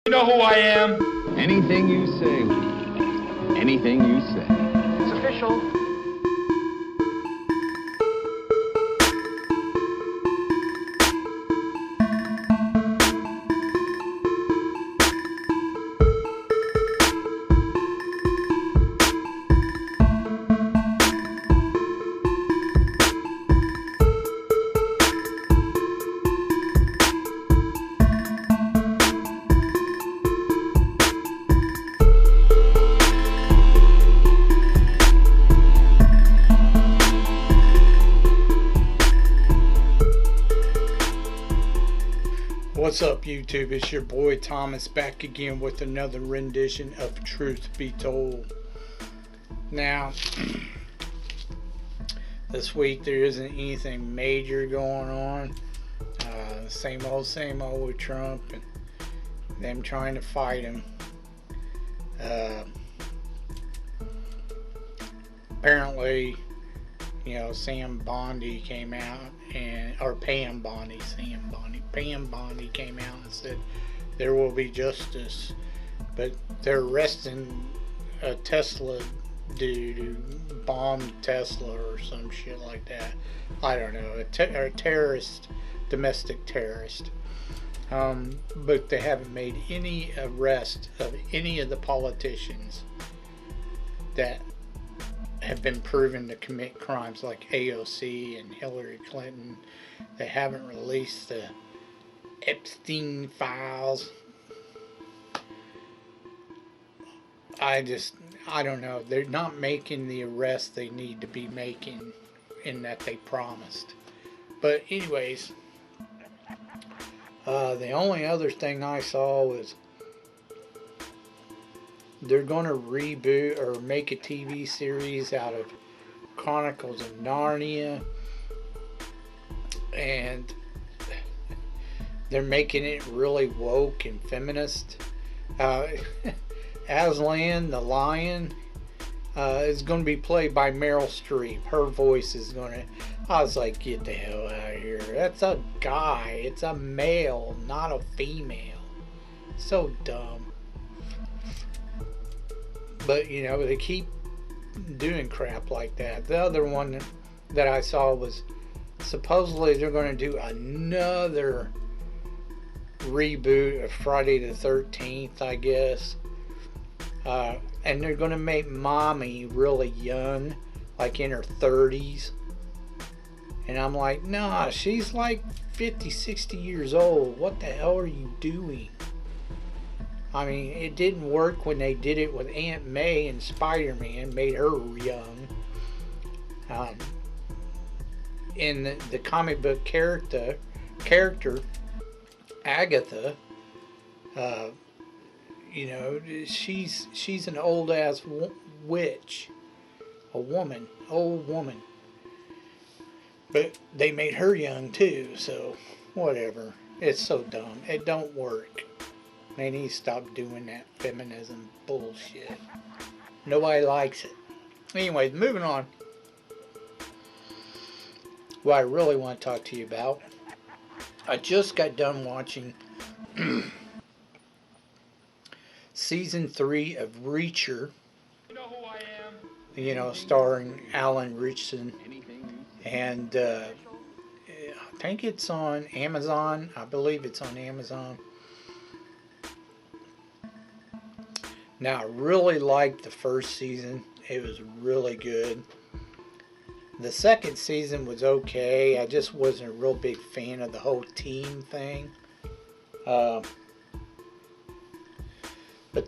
You know who I am? Anything you say. Anything you say. It's official. What's up, YouTube? It's your boy Thomas back again with another rendition of Truth Be Told. Now, this week there isn't anything major going on. Same old with Trump and them trying to fight him. Apparently, Sam Bondi came out Pam Bondi came out and said there will be justice, but they're arresting a Tesla dude who bombed Tesla or some shit like that. I don't know, a terrorist, domestic terrorist. But they haven't made any arrest of any of the politicians that have been proven to commit crimes like AOC and Hillary Clinton. They haven't released the Epstein files. I don't know. They're not making the arrests they need to be making in that they promised. But anyways, the only other thing I saw was they're going to reboot or make a TV series out of Chronicles of Narnia, and they're making it really woke and feminist. Aslan the lion is going to be played by Meryl Streep. Her voice is going to... I was like, get the hell out of here. That's a guy. It's a male, not a female. So dumb. But, they keep doing crap like that. The other one that I saw was supposedly they're going to do another reboot of Friday the 13th, I guess. And they're going to make Mommy really young, like in her 30s. And I'm like, nah, she's like 50, 60 years old. What the hell are you doing? I mean, it didn't work when they did it with Aunt May and Spider-Man, made her young. In the comic book character Agatha, she's an old ass witch, old woman. But they made her young too, so whatever. It's so dumb. It don't work. They need to stop doing that feminism bullshit. Nobody likes it. Anyways, moving on. What I really want to talk to you about. I just got done watching season 3 of Reacher. You know who I am? Starring Alan Richardson. And I think it's on Amazon. I believe it's on Amazon. Now, I really liked the first season. It was really good. The second season was okay. I just wasn't a real big fan of the whole team thing. But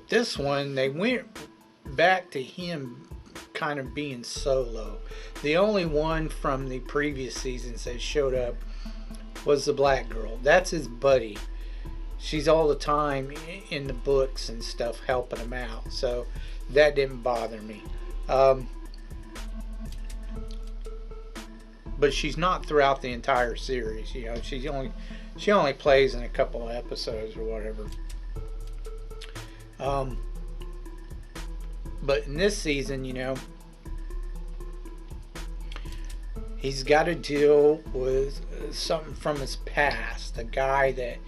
this one, they went back to him kind of being solo. The only one from the previous seasons that showed up was the black girl. That's his buddy. She's all the time in the books and stuff helping him out, so that didn't bother me. But she's not throughout the entire series. She only plays in a couple of episodes or whatever. But in this season, he's got to deal with something from his past. A guy that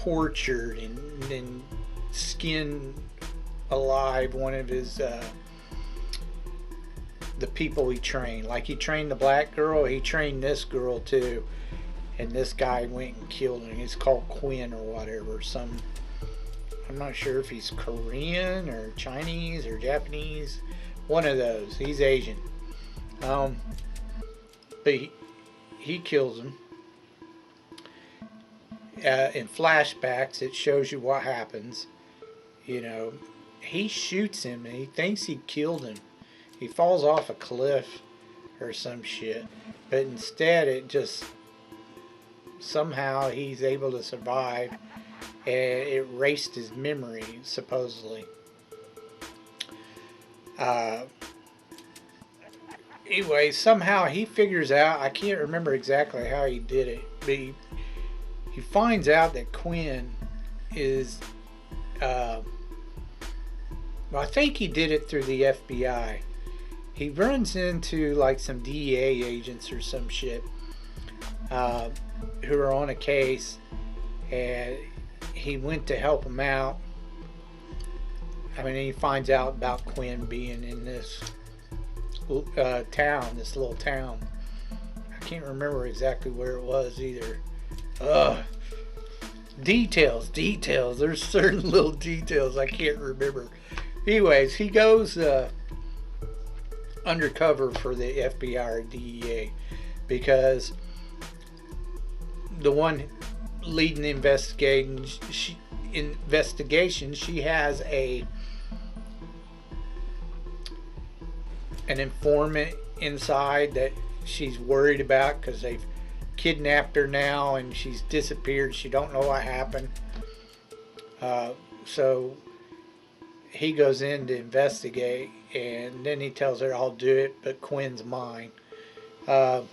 tortured and skinned alive one of his the people he trained. Like he trained the black girl, he trained this girl too, and this guy went and killed him. He's called Quinn or whatever. I'm not sure if he's Korean or Chinese or Japanese, one of those. He's Asian. But he kills him. In flashbacks, it shows you what happens. You know, he shoots him and he thinks he killed him. He falls off a cliff or some shit. But instead, it just somehow he's able to survive, and it erased his memory, supposedly. Anyway, somehow he figures out, I can't remember exactly how he did it, but he finds out that Quinn is, well, I think he did it through the FBI. He runs into like some DEA agents or some shit who are on a case, and he went to help him out. I mean, he finds out about Quinn being in this town, this little town. I can't remember exactly where it was either. Details. There's certain little details I can't remember. Anyways, he goes undercover for the FBI or DEA because the one leading the investigation, she has an informant inside that she's worried about because they've kidnapped her now and she's disappeared. She don't know what happened. So he goes in to investigate, and then he tells her, I'll do it, but Quinn's mine. So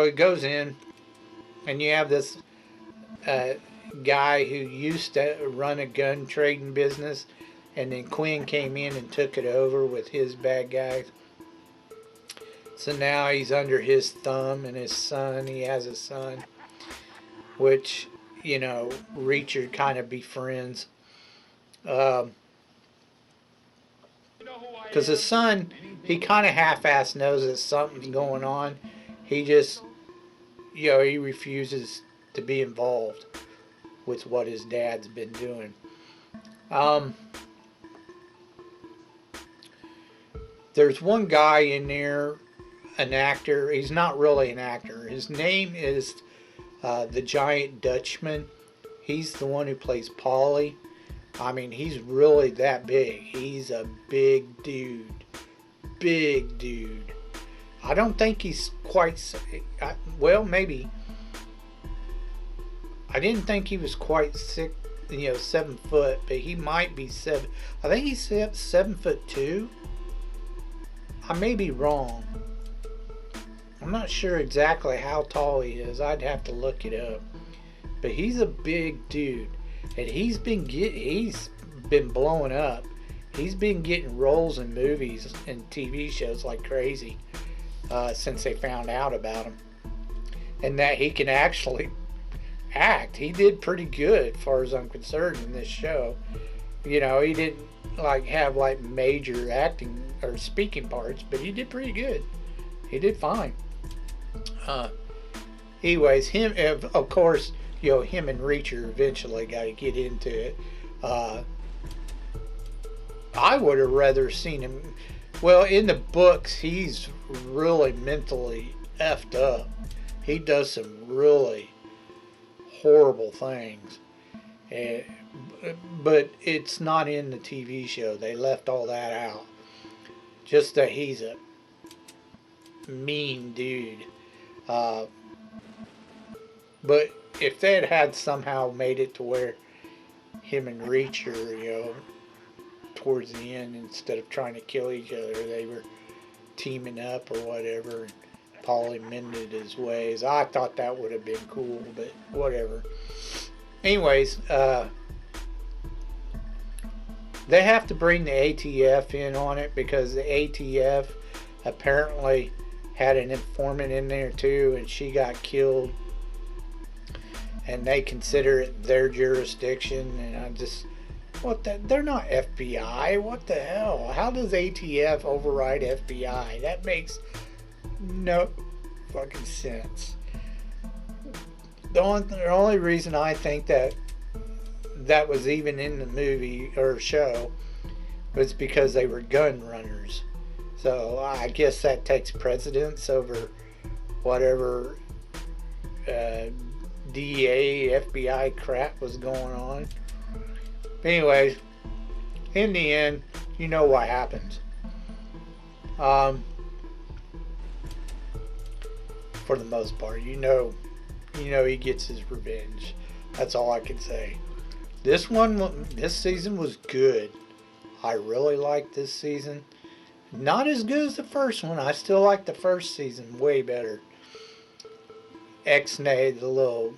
he goes in, and you have this guy who used to run a gun trading business, and then Quinn came in and took it over with his bad guys. So now he's under his thumb, and his son, he has a son, which, you know, Reacher kind of befriends. Because his son, he kind of half-assed knows that something's going on. He just, you know, he refuses to be involved with what his dad's been doing. There's one guy in there, an actor. He's not really an actor. His name is the Giant Dutchman. He's the one who plays Paulie. I mean, he's really that big. He's a big dude. Big dude. I don't think he's quite... well, maybe. I didn't think he was quite 7 foot, but he might be 7. I think he's 7'2". I may be wrong. I'm not sure exactly how tall he is. I'd have to look it up. But he's a big dude, and he's been blowing up. He's been getting roles in movies and TV shows like crazy since they found out about him, and that he can actually act. He did pretty good, as far as I'm concerned, in this show. You know, he didn't like have like major acting or speaking parts, but he did pretty good. He did fine. Anyways, him, of course, you know, him and Reacher eventually got to get into it. I would have rather seen him. Well, in the books, he's really mentally effed up. He does some really horrible things. But it's not in the TV show. They left all that out. Just that he's a mean dude. But if they had somehow made it to where him and Reacher, you know, towards the end, instead of trying to kill each other, they were teaming up or whatever, and Paulie mended his ways, I thought that would have been cool, but whatever. Anyways, they have to bring the ATF in on it because the ATF apparently had an informant in there too, and she got killed. and they consider it their jurisdiction, and I just, they're not FBI. What the hell? How does ATF override FBI? That makes no fucking sense. The only reason I think that was even in the movie or show was because they were gun runners. So I guess that takes precedence over whatever DEA, FBI crap was going on. But anyways, in the end, you know what happens. For the most part, you know he gets his revenge. That's all I can say. This season was good. I really liked this season. Not as good as the first one. I still like the first season way better. Exnay, the little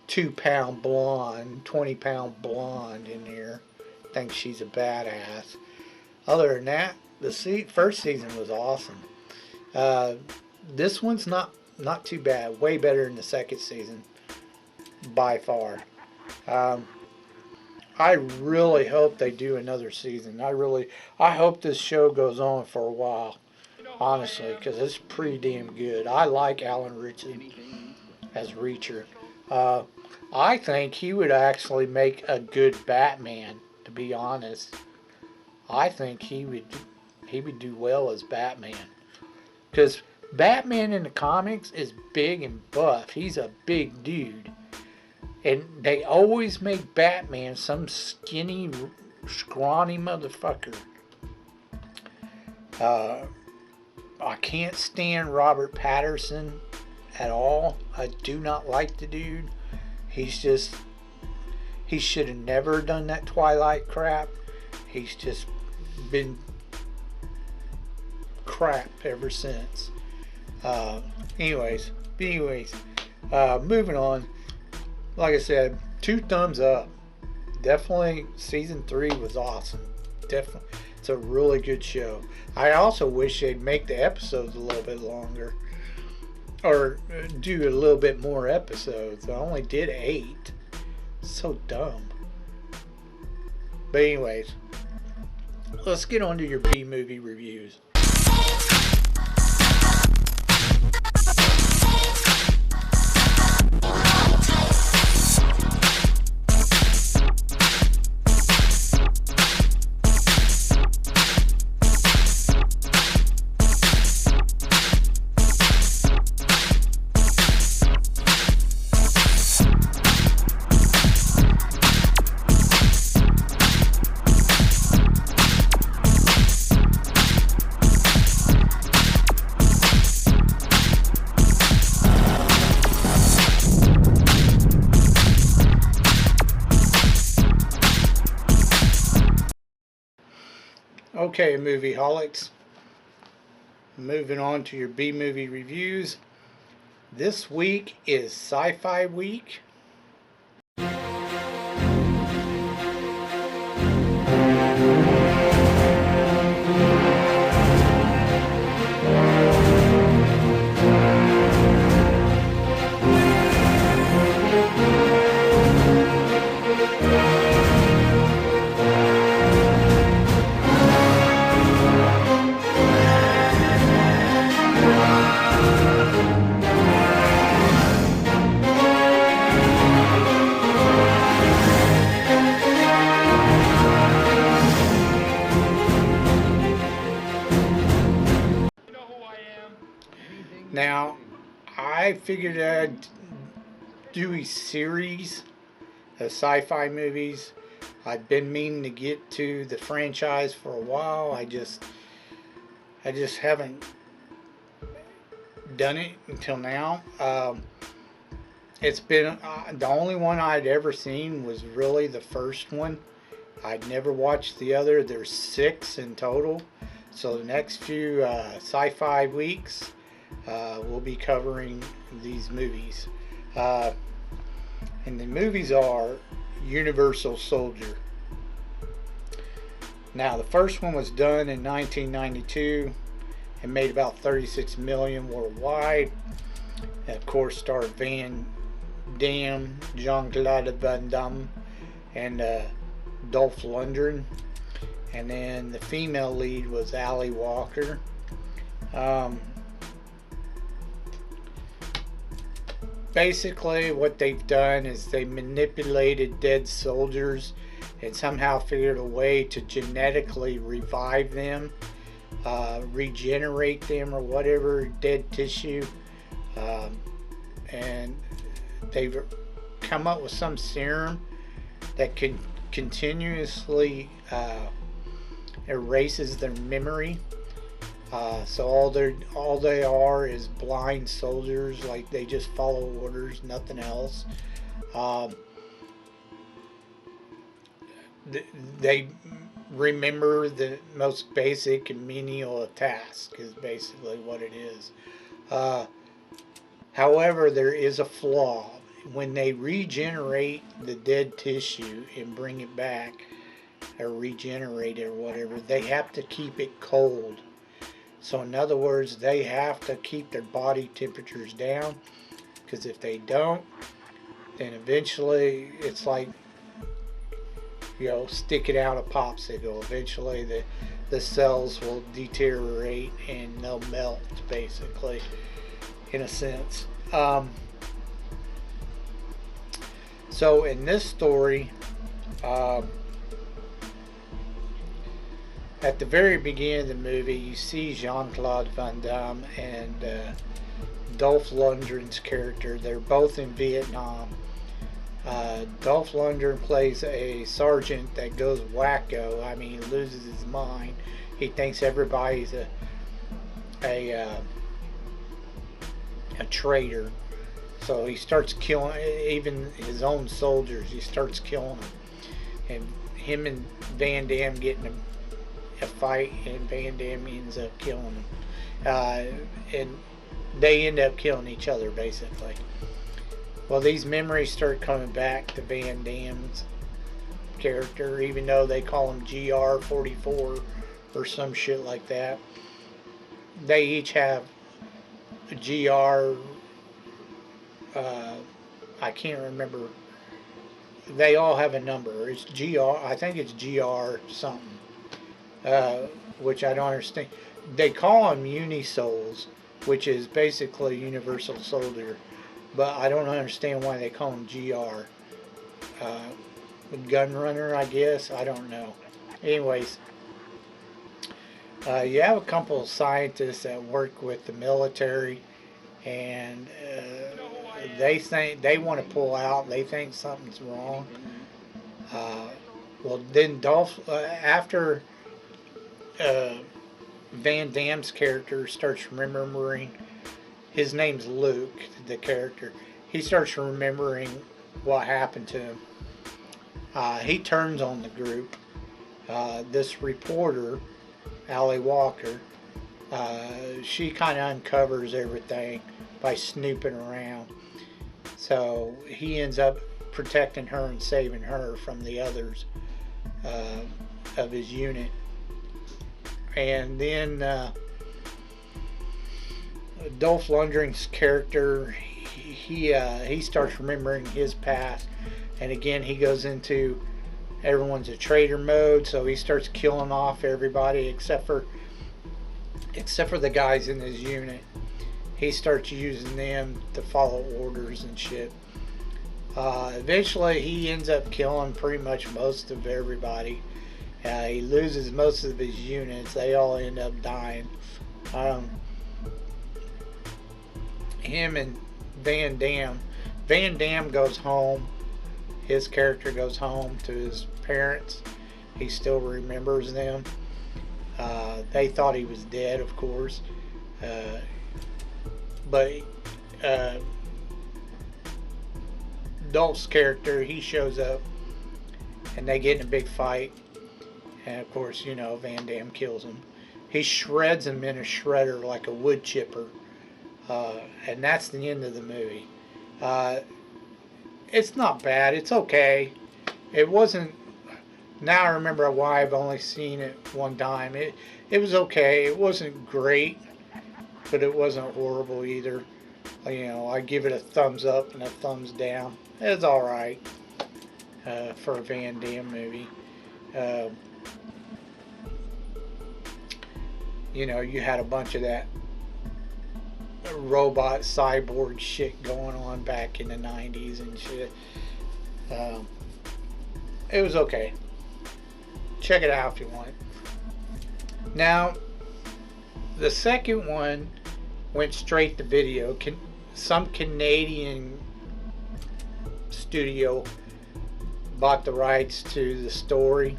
2-pound blonde, 20-pound blonde in here, thinks she's a badass. Other than that, the first season was awesome. This one's not too bad. Way better than the second season, by far. I really hope they do another season. I hope this show goes on for a while, honestly, because it's pretty damn good. I like Alan Ritchson as Reacher. I think he would actually make a good Batman, to be honest. I think he would do well as Batman, because Batman in the comics is big and buff. He's a big dude. And they always make Batman some skinny, scrawny motherfucker. I can't stand Robert Pattinson at all. I do not like the dude. He should have never done that Twilight crap. He's just been crap ever since. Anyways, moving on. Like I said, 2 thumbs up. Definitely, season 3 was awesome. Definitely, it's a really good show. I also wish they'd make the episodes a little bit longer, or do a little bit more episodes. I only did 8. So dumb. But anyways, let's get on to your B-movie reviews. Okay, movie holics. Moving on to your B-movie reviews. This week is Sci-Fi week. Now, I figured I'd do a series of sci-fi movies. I've been meaning to get to the franchise for a while. I just haven't done it until now. It's been the only one I'd ever seen was really the first one. I'd never watched the other. There's 6 in total. So the next few sci-fi weeks, we'll be covering these movies. And the movies are Universal Soldier. Now, the first one was done in 1992 and made about 36 million worldwide. Of course, starred Van Damme, Jean-Claude Van Damme, and Dolph Lundgren. And then the female lead was Ali Walker. Basically, what they've done is they manipulated dead soldiers and somehow figured a way to genetically revive them, regenerate them, or whatever dead tissue. And they've come up with some serum that can continuously erases their memory. So all they are is blind soldiers, like they just follow orders, nothing else. They remember the most basic and menial task is basically what it is. However, there is a flaw. When they regenerate the dead tissue and bring it back, or regenerate it or whatever, they have to keep it cold. So in other words, they have to keep their body temperatures down, because if they don't, then eventually it's like, sticking out a popsicle. Eventually the cells will deteriorate and they'll melt, basically, in a sense. So in this story, at the very beginning of the movie, you see Jean-Claude Van Damme and Dolph Lundgren's character. They're both in Vietnam. Dolph Lundgren plays a sergeant that goes wacko. I mean, he loses his mind. He thinks everybody's a traitor. So he starts killing even his own soldiers. He starts killing them. And him and Van Damme get in a fight, and Van Damme ends up killing him. And they end up killing each other, basically. Well, these memories start coming back to Van Damme's character, even though they call him GR44 or some shit like that. They each have a GR, I can't remember. They all have a number. It's GR, I think it's GR something, which I don't understand. They call them Unisouls, which is basically Universal Soldier. But I don't understand why they call him GR. Gunrunner, I guess. I don't know. Anyways, you have a couple of scientists that work with the military, and they think they want to pull out. They think something's wrong. Well, then after Van Damme's character starts remembering. His name's Luke, the character. He starts remembering what happened to him. He turns on the group. This reporter, Ali Walker, she kind of uncovers everything by snooping around. So he ends up protecting her and saving her from the others of his unit. And then Dolph Lundgren's character, he starts remembering his past, and again he goes into everyone's a traitor mode, so he starts killing off everybody except for the guys in his unit. He starts using them to follow orders and shit. Eventually he ends up killing pretty much most of everybody. He loses most of his units. They all end up dying. Him and Van Damme goes home. His character goes home to his parents. He still remembers them. They thought he was dead, of course. But Dolph's character, he shows up and they get in a big fight. And of course, Van Damme kills him. He shreds him in a shredder like a wood chipper. And that's the end of the movie. It's not bad. It's okay. It wasn't. Now I remember why I've only seen it one time. It was okay. It wasn't great, but it wasn't horrible either. You know, I give it a thumbs up and a thumbs down. It's all right for a Van Damme movie. Uh, you know, you had a bunch of that robot cyborg shit going on back in the 90s and shit. It was okay. Check it out if you want. Now, the second one went straight to video. Some Canadian studio bought the rights to the story,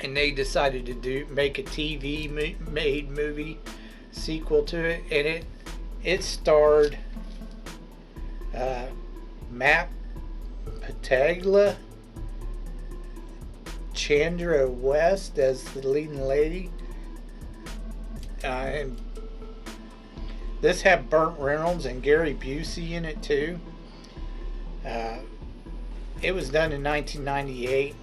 and they decided to make a TV made movie sequel to it, and it starred Matt Pataglia, Chandra West as the leading lady, and this had Burt Reynolds and Gary Busey in it too. It was done in 1998.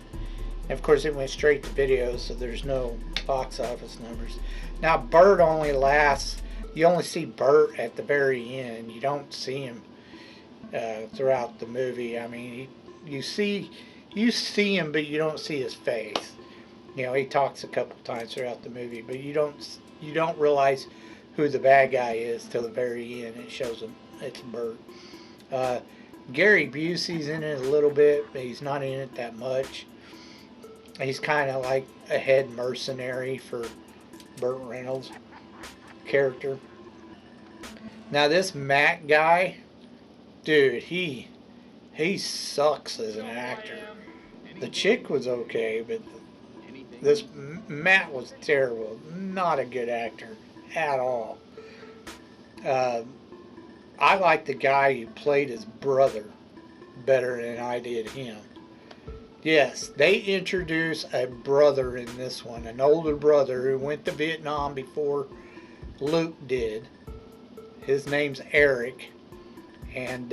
And of course, it went straight to video, so there's no box office numbers. Now, Burt only lasts. You only see Burt at the very end. You don't see him throughout the movie. I mean, you see him, but you don't see his face. You know, he talks a couple times throughout the movie, but you don't realize who the bad guy is till the very end. It shows him it's Burt. Gary Busey's in it a little bit, but he's not in it that much. He's kind of like a head mercenary for Burt Reynolds' character. Now this Matt guy, dude, he sucks as an actor. The chick was okay, but this Matt was terrible. Not a good actor at all. I like the guy who played his brother better than I did him. Yes, they introduced a brother in this one, an older brother who went to Vietnam before Luke did. His name's Eric, and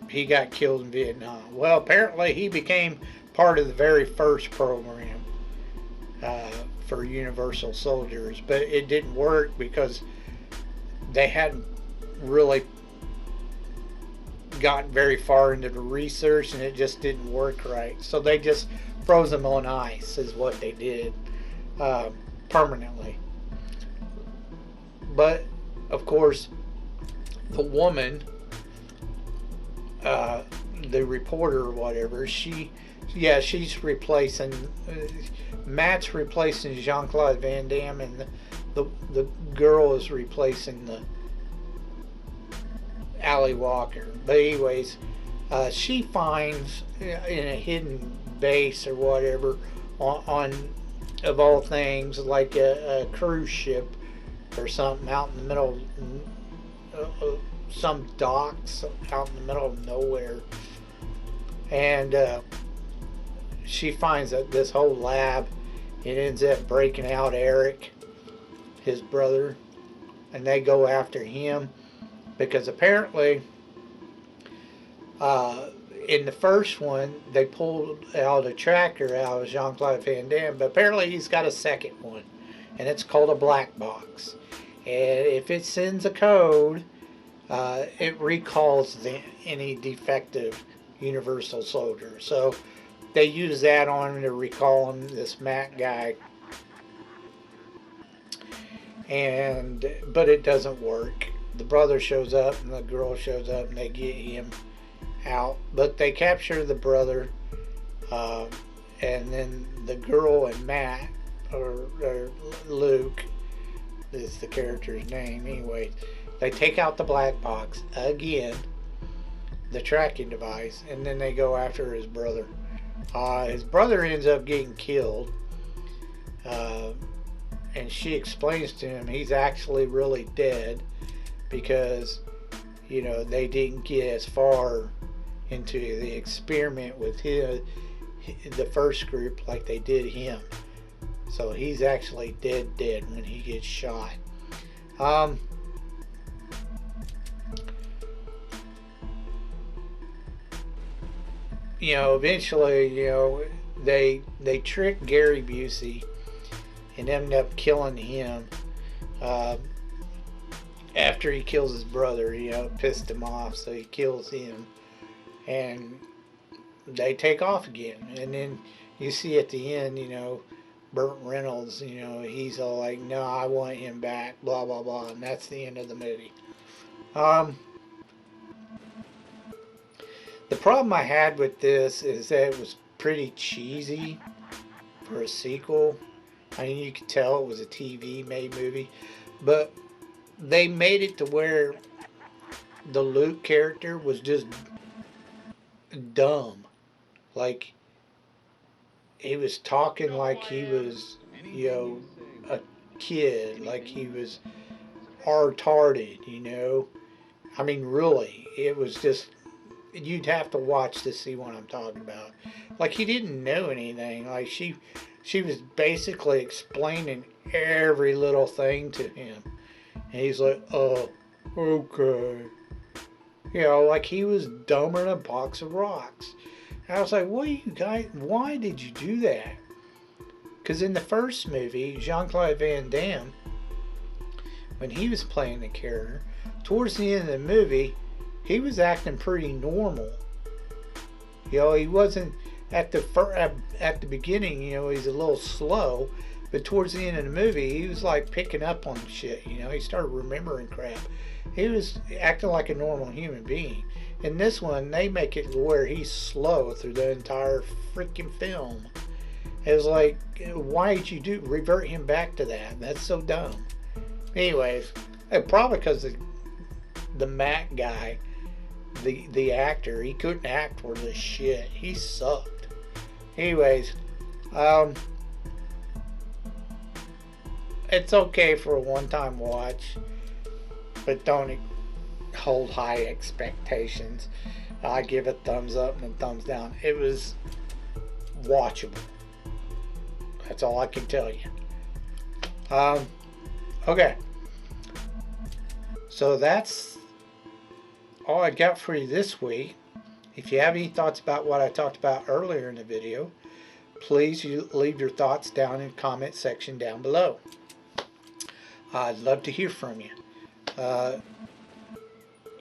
he got killed in Vietnam. Well, apparently he became part of the very first program for Universal Soldiers, but it didn't work because they hadn't really gotten very far into the research, and it just didn't work right. So they just froze him on ice is what they did, permanently. But of course, the woman, the reporter or whatever, she's replacing Matt's replacing Jean-Claude Van Damme, and the girl is replacing the Ally Walker. But anyways, she finds in a hidden base or whatever on of all things, like a cruise ship or something out in the middle of some docks out in the middle of nowhere, and she finds that this whole lab, it ends up breaking out Eric, his brother, and they go after him because apparently in the first one they pulled out a tracker out of Jean-Claude Van Damme, but apparently he's got a second one, and it's called a black box, and if it sends a code, it recalls any defective Universal Soldier. So they use that on him to recall him, this Matt guy, but it doesn't work. The brother shows up and the girl shows up and they get him out, but they capture the brother, and then the girl and Matt, or Luke is the character's name anyway, they take out the black box again, the tracking device, and then they go after his brother. His brother ends up getting killed, and she explains to him he's actually really dead because, you know, they didn't get as far into the experiment with the first group like they did him. So he's actually dead when he gets shot. You know, eventually, you know, they trick Gary Busey and end up killing him. after he kills his brother, you know, it pissed him off, so he kills him, and they take off again. And then you see at the end, you know, Burt Reynolds, you know, he's all like, no, I want him back, blah, blah, blah, and that's the end of the movie. The problem I had with this is that it was pretty cheesy for a sequel. I mean, you could tell it was a TV-made movie, but they made it to where the Luke character was just dumb. Like, he was talking like he was, you know, a kid, like he was retarded, you know. I mean, really, it was just, you'd have to watch to see what I'm talking about. Like, he didn't know anything. Like, she was basically explaining every little thing to him. And he's like, oh, okay. You know, like he was dumber than a box of rocks. And I was like, what you guys, why did you do that? Because in the first movie, Jean-Claude Van Damme, when he was playing the character, towards the end of the movie, he was acting pretty normal. You know, he wasn't at the beginning, you know, he's a little slow, but towards the end of the movie, he was like picking up on shit. You know, he started remembering crap. He was acting like a normal human being. In this one, they make it where he's slow through the entire freaking film. It was like, why did you revert him back to that? That's so dumb. Anyways, probably because the Mac guy, the actor, he couldn't act worth a shit. He sucked. Anyways, it's okay for a one-time watch, but don't hold high expectations. I give a thumbs up and a thumbs down. It was watchable. That's all I can tell you. Okay. So that's all I got for you this week. If you have any thoughts about what I talked about earlier in the video, please leave your thoughts down in the comment section down below. I'd love to hear from you.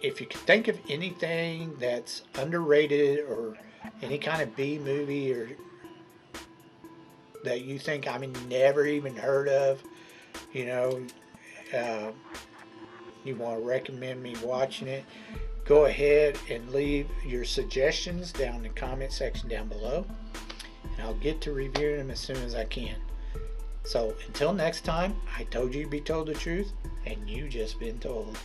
If you can think of anything that's underrated or any kind of B movie or that you think I've never even heard of, you know, you want to recommend me watching it, go ahead and leave your suggestions down in the comment section down below, and I'll get to reviewing them as soon as I can. So until next time, I told you to be told the truth, and you just been told.